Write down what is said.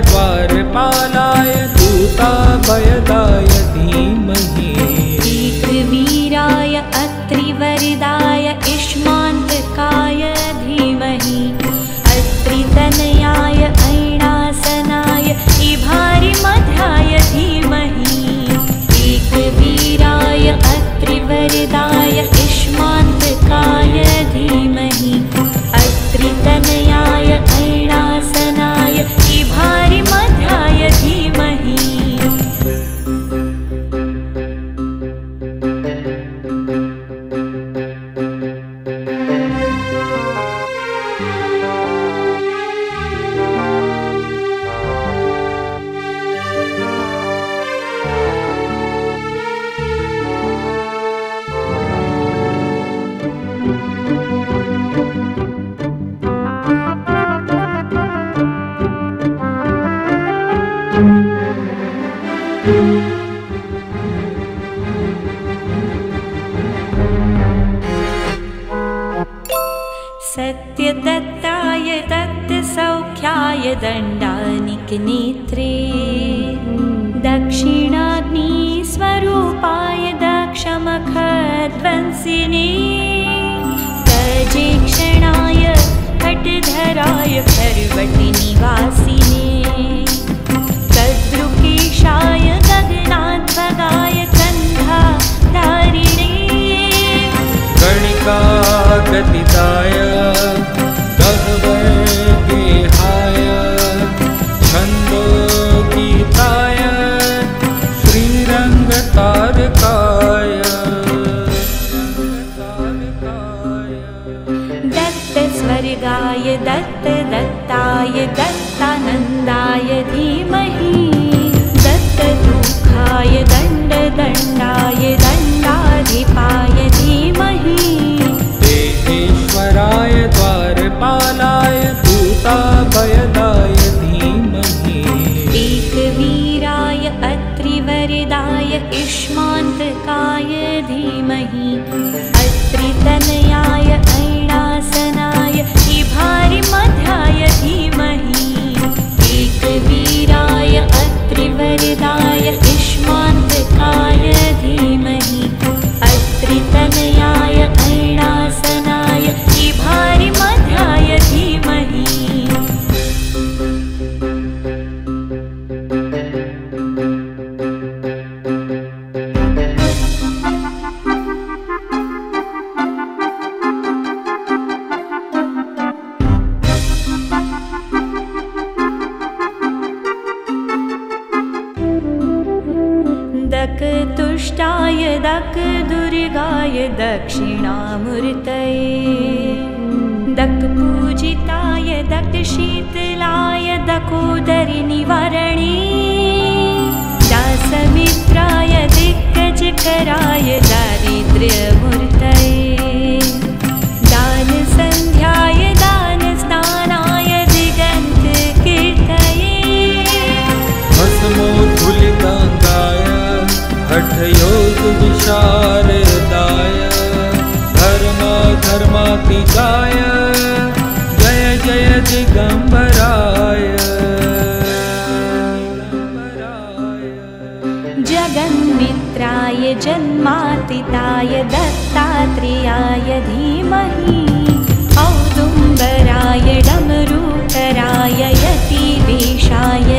द्वारपालाय दूताभयदाय धीमहि एकवीराय अत्रिवरदाय इष्मान्तकाय धीमहि अत्रितनयाय ऐणासनाय इभारिमध्याय धीमहि एकवीराय अत्रिवरदाय इष्मान्तकाय धीमहि अत्रितनयाय ऐणासनाय इभारिमध्याय धीमहि सत्यदत्ताय दत्तसौख्याय दण्डानिकनेत्रे दक्षिणाग्निस्वरूपाय दक्षमखध्वंसिने गजेक्षणाय कटधराय पर्वतनिवासिने तद्रुकेशाय गगनाध्वगाय कन्धाधारिणे गणिकागतिताय गह्वरगेहाय छन्दोगीताय श्रीरङ्गतारकाय दत्तस्वर्गाय दत्तदत्ताय दत्तानन्दाय धीमहि दत्तदुःखाय दण्डदण्डाय दण्डाधिपाय धीमहि देहेश्वराय द्वारपालाय दूताभयदाय धीमहि एकवीराय अत्रिवरदाय इष्मान्तकाय धीमहि अत्रितनयाय ऐणासनाय इभारिमध्याय धीमहि एकवीराय अत्रिवरदाय इष्मान्तकाय धीमहि अत्रितनयाय ऐणासनाय इभारिमध्याय धीमहि दकतुष्टाय दकदुर्गाय दक्षिणामूर्तये दकपूजिताय दकशीतलाय दकोदरनिवारणे दासमित्राय दिग्गजकराय दारिद्र्यमूर्तये दानसन्ध्याय दानस्नानाय दिगन्तकीर्तये भस्मोद्धुलिताङ्गाय हठयोगविशारदाय धर्मातिगाय जय जय दिगम्बराय जगन्मित्राय जन्मातिताय दत्तात्रेयाय धीमहि औदुम्बराय डमरूकराय यतिवेशाय